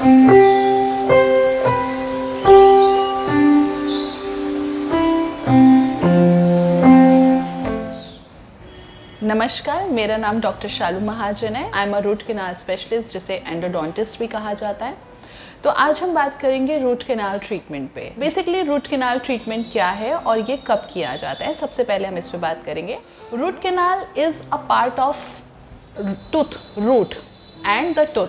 नमस्कार, मेरा नाम डॉक्टर शालू महाजन है। I am a root canal specialist, जिसे एंडोडोंटिस्ट भी कहा जाता है। तो आज हम बात करेंगे रूट कैनाल ट्रीटमेंट पे। बेसिकली रूट कैनाल ट्रीटमेंट क्या है और ये कब किया जाता है, सबसे पहले हम इस पे बात करेंगे। Root canal is a part of tooth, root and the tooth,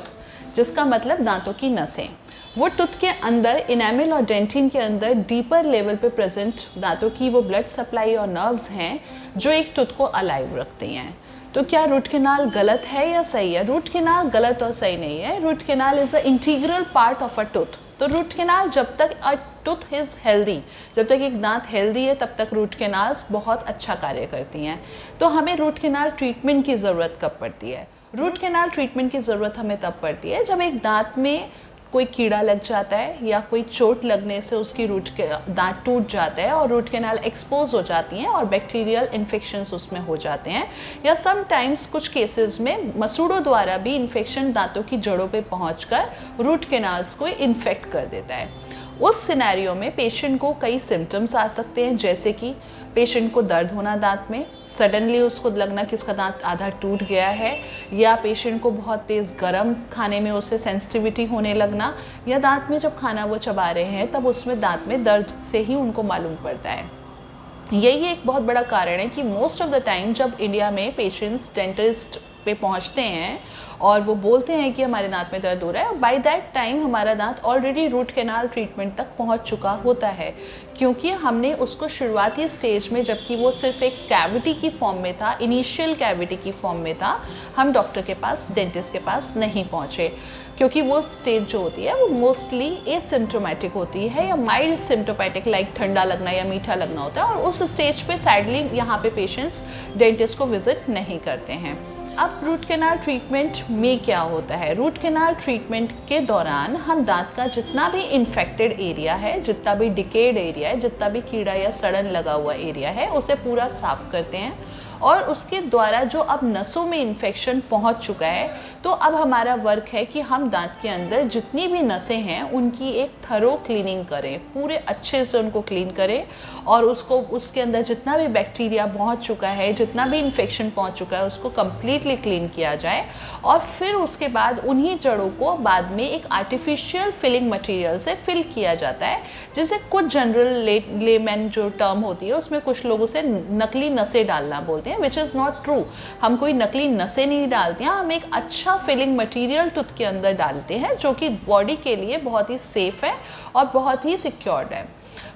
जिसका मतलब दांतों की नसें। वो टूथ के अंदर इनेमल और डेंटिन के अंदर डीपर लेवल पे प्रेजेंट दांतों की वो ब्लड सप्लाई और नर्व्स हैं जो एक टूथ को अलाइव रखती हैं। तो क्या रूट कैनाल गलत है या सही है? रूट कैनाल गलत और सही नहीं है। Root canal is a integral part of a tooth. तो रूट कैनाल, जब तक अ टूथ इज़ हेल्दी, जब तक एक दांत हेल्दी है, तब तक रूट कैनाल्स बहुत अच्छा कार्य करती हैं। तो हमें रूट कैनाल ट्रीटमेंट की ज़रूरत कब पड़ती है? रूट कैनाल ट्रीटमेंट की ज़रूरत हमें तब पड़ती है जब एक दांत में कोई कीड़ा लग जाता है या कोई चोट लगने से उसकी दांत टूट जाता है और रूट कैनाल एक्सपोज हो जाती हैं और बैक्टीरियल इन्फेक्शंस उसमें हो जाते हैं, या समटाइम्स कुछ केसेस में मसूड़ों द्वारा भी इन्फेक्शन दांतों की जड़ों पे पहुंचकर रूट कैनाल्स को इन्फेक्ट कर देता है। उस सिनेरियो में पेशेंट को कई सिम्टम्स आ सकते हैं, जैसे कि पेशेंट को दर्द होना दांत में, सडनली उसको लगना कि उसका दांत आधा टूट गया है, या पेशेंट को बहुत तेज़ गर्म खाने में उससे सेंसिटिविटी होने लगना, या दांत में जब खाना वो चबा रहे हैं तब उसमें दांत में दर्द से ही उनको मालूम पड़ता है। यही एक बहुत बड़ा कारण है कि मोस्ट ऑफ द टाइम जब इंडिया में पेशेंट्स डेंटिस्ट पे पहुंचते हैं और वो बोलते हैं कि हमारे दांत में दर्द हो रहा है, बाय दैट टाइम हमारा दांत ऑलरेडी रूट कैनाल ट्रीटमेंट तक पहुंच चुका होता है, क्योंकि हमने उसको शुरुआती स्टेज में, जबकि वो सिर्फ एक कैविटी की फॉर्म में था, इनिशियल कैविटी की फॉर्म में था, हम डॉक्टर के पास, डेंटिस्ट के पास नहीं पहुँचे, क्योंकि वो स्टेज जो होती है वो मोस्टली एसिम्प्टोमेटिक होती है या माइल्ड सिम्प्टोमेटिक, लाइक ठंडा लगना या मीठा लगना होता है, और उस स्टेज पे सैडली यहाँ पे पेशेंट्स डेंटिस्ट को विजिट नहीं करते हैं। अब रूट कैनाल ट्रीटमेंट में क्या होता है? रूट कैनाल ट्रीटमेंट के दौरान हम दांत का जितना भी इन्फेक्टेड एरिया है, जितना भी डिकेड एरिया है, जितना भी कीड़ा या सड़न लगा हुआ एरिया है, उसे पूरा साफ करते हैं, और उसके द्वारा जो अब नसों में इन्फेक्शन पहुंच चुका है, तो अब हमारा वर्क है कि हम दांत के अंदर जितनी भी नसें हैं उनकी एक थरो क्लीनिंग करें, पूरे अच्छे से उनको क्लीन करें, और उसको, उसके अंदर जितना भी बैक्टीरिया पहुंच चुका है, जितना भी इन्फेक्शन पहुंच चुका है, उसको कम्प्लीटली क्लीन किया जाए, और फिर उसके बाद उन्हीं जड़ों को बाद में एक आर्टिफिशियल फिलिंग मटेरियल से फिल किया जाता है, जिसे कुछ जनरल लेमैन जो टर्म होती है उसमें कुछ लोग उसे नकली नसें डालना बोलते हैं, विच इज़ नॉट ट्रू। हम कोई नकली नसें नहीं डालते हैं, हम एक अच्छा फिलिंग मटेरियल टूथ के अंदर डालते हैं जो कि बॉडी के लिए बहुत ही सेफ है और बहुत ही सिक्योर्ड है।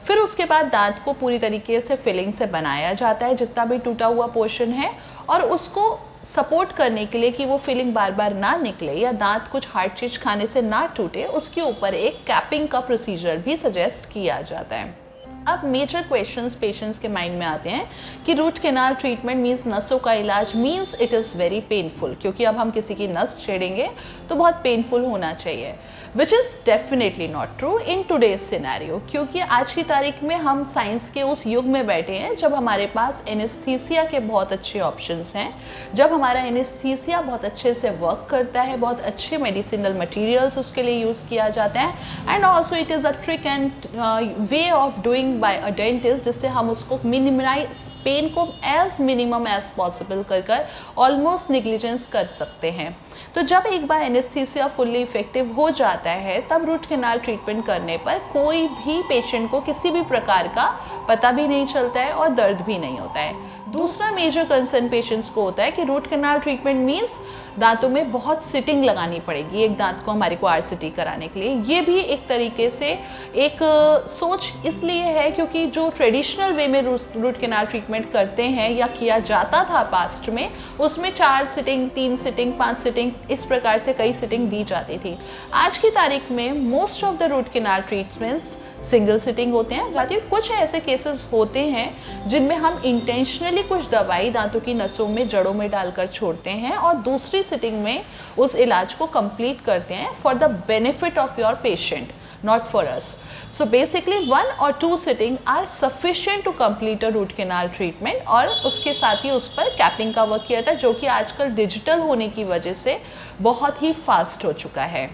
फिर उसके बाद दांत को पूरी तरीके से फिलिंग से बनाया जाता है, जितना भी टूटा हुआ पोर्शन है, और उसको सपोर्ट करने के लिए कि वो फिलिंग बार बार ना निकले या दांत कुछ हार्ड चीज़ खाने से ना टूटे, उसके ऊपर एक कैपिंग का प्रोसीजर भी सजेस्ट किया जाता है। अब मेजर क्वेश्चंस पेशेंट्स के माइंड में आते हैं कि रूट कैनाल ट्रीटमेंट मीन्स नसों का इलाज, means it is very painful, क्योंकि अब हम किसी की नस छेड़ेंगे तो बहुत पेनफुल होना चाहिए, which is definitely not true in today's scenario, क्योंकि आज की तारीख में हम साइंस के उस युग में बैठे हैं जब हमारे पास एनेस्थीसिया के बहुत अच्छे ऑप्शंस हैं, जब हमारा एनेस्थीसिया बहुत अच्छे से वर्क करता है, बहुत अच्छे मेडिसिनल मटेरियल्स उसके लिए यूज़ किया जाता है, and also it is a trick and way of doing by a dentist, जिससे हम उसको मिनिमाइज, पेन को एज मिनिमम एज पॉसिबल कर ऑलमोस्ट निग्लिजेंस कर सकते हैं। तो जब एक बार एनेस्थीसिया फुल्ली इफेक्टिव हो जाता है, तब रूट कैनाल ट्रीटमेंट करने पर कोई भी पेशेंट को किसी भी प्रकार का पता भी नहीं चलता है और दर्द भी नहीं होता है। दूसरा मेजर कंसर्न पेशेंट्स को होता है कि रूट कैनाल ट्रीटमेंट मीन्स दांतों में बहुत सिटिंग लगानी पड़ेगी एक दांत को हमारे को आरसीटी कराने के लिए। ये भी एक तरीके से एक सोच इसलिए है क्योंकि जो ट्रेडिशनल वे में रूट कैनाल ट्रीटमेंट करते हैं या किया जाता था पास्ट में, उसमें 4 सिटिंग, 3 सिटिंग, 5 सिटिंग, इस प्रकार से कई सिटिंग दी जाती थी। आज की तारीख में most of the root canal treatments single sitting होते हैं। बाकी कुछ ऐसे केसेस होते हैं जिनमें हम इंटेंशनली कुछ दवाई दांतों की नसों में, जड़ों में डालकर छोड़ते हैं और दूसरी सिटिंग में उस इलाज को कंप्लीट करते हैं for the benefit of your patient, not for us. So basically 1 or 2 sitting are sufficient to complete a root canal treatment, और उसके साथ ही उस पर कैपिंग का वर्क किया था, जो कि आजकल डिजिटल होने की वजह से बहुत ही फास्ट हो चुका है।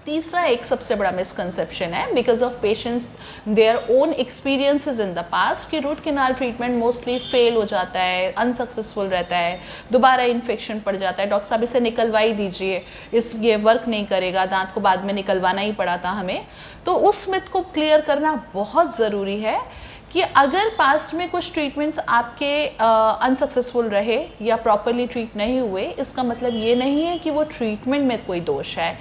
तीसरा एक सबसे बड़ा मिसकंसेप्शन है because of patients their own experiences in the past कि root canal treatment mostly fail हो जाता है, अनसक्सेसफुल रहता है, दोबारा इन्फेक्शन पड़ जाता है, डॉक्टर साहब इसे निकलवा ही दीजिए, ये वर्क नहीं करेगा, दांत को बाद में निकलवाना ही पड़ा था हमें। तो उस मिथ को क्लियर करना बहुत ज़रूरी है कि अगर पास्ट में कुछ ट्रीटमेंट्स आपके अनसक्सेसफुल रहे या प्रॉपरली ट्रीट नहीं हुए, इसका मतलब ये नहीं है कि वो ट्रीटमेंट में कोई दोष है।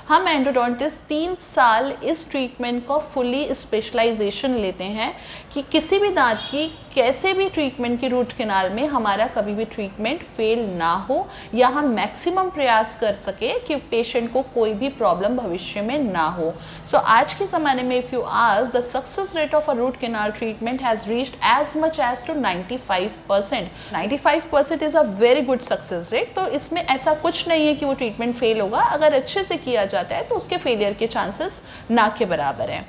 हम एंडोडोंटिस्ट 3 साल इस ट्रीटमेंट को फुली स्पेशलाइजेशन लेते हैं कि किसी भी दांत की कैसे भी ट्रीटमेंट की रूट कैनाल में हमारा कभी भी ट्रीटमेंट फेल ना हो या हम मैक्सिमम प्रयास कर सके कि पेशेंट को कोई भी प्रॉब्लम भविष्य में ना हो। सो आज के ज़माने में if you ask the success rate of a root canal treatment has reached as much as to 95%। 95% is a very good success rate. तो इसमें ऐसा कुछ नहीं है कि वो ट्रीटमेंट फेल होगा, अगर अच्छे से किया जाता है तो उसके फेलियर के चांसेस ना के बराबर हैं।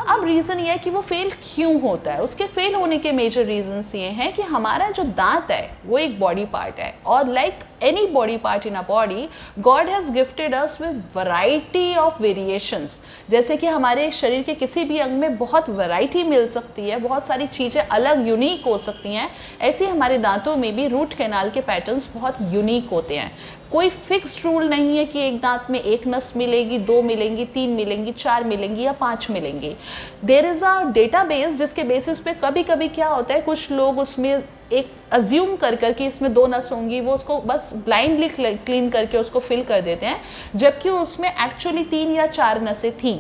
अब रीज़न ये है कि वो फेल क्यों होता है। उसके फेल होने के मेजर रीजंस ये हैं कि हमारा जो दांत है वो एक बॉडी पार्ट है और like any body part in a body, God has gifted us with variety of variations। जैसे कि हमारे शरीर के किसी भी अंग में बहुत वैरायटी मिल सकती है, बहुत सारी चीज़ें अलग यूनिक हो सकती हैं, ऐसे हमारे दांतों में भी रूट कैनाल के पैटर्न्स बहुत यूनिक होते हैं। कोई फिक्स्ड रूल नहीं है कि एक दांत में एक नस मिलेगी, 2 मिलेंगी, 3 मिलेंगी, 4 मिलेंगी या 5 मिलेंगी। देयर इज़ अ डेटाबेस जिसके बेसिस पे कभी कभी क्या होता है, कुछ लोग उसमें एक अज्यूम कर कि इसमें 2 नस होंगी, वो उसको बस ब्लाइंडली क्लीन करके उसको फिल कर देते हैं, जबकि उसमें एक्चुअली 3 या 4 नसें थीं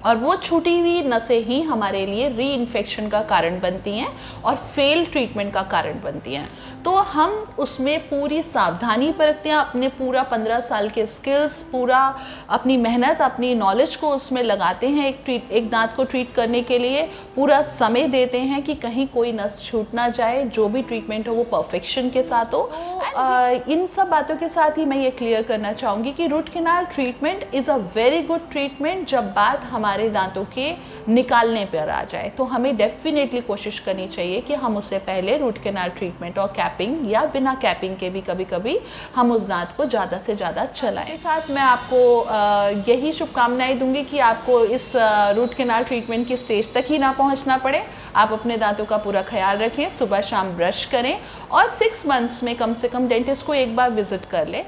और वो छूटी हुई नसें ही हमारे लिए री इन्फेक्शन का कारण बनती हैं और फेल ट्रीटमेंट का कारण बनती हैं। तो हम उसमें पूरी सावधानी बरतते हैं, अपने पूरा 15 साल के स्किल्स, पूरा अपनी मेहनत, अपनी नॉलेज को उसमें लगाते हैं एक दांत को ट्रीट करने के लिए, पूरा समय देते हैं कि कहीं कोई नस छूट ना जाए, जो भी ट्रीटमेंट हो वो परफेक्शन के साथ हो। इन सब बातों के साथ ही मैं ये क्लियर करना चाहूँगी कि root canal treatment is a very good treatment जब बात हमारे दांतों के निकालने पर आ जाए। तो हमें डेफिनेटली कोशिश करनी चाहिए कि हम उससे पहले रूट कैनाल ट्रीटमेंट और कैपिंग या बिना कैपिंग के भी कभी कभी हम उस दांत को ज़्यादा से ज़्यादा चलाएं। इसके साथ मैं आपको यही शुभकामनाएं दूंगी कि आपको इस रूट कैनाल ट्रीटमेंट की स्टेज तक ही ना पहुंचना पड़े। आप अपने दांतों का पूरा ख्याल रखें, सुबह शाम ब्रश करें और 6 मंथ्स में कम से कम डेंटिस्ट को एक बार विजिट कर लें।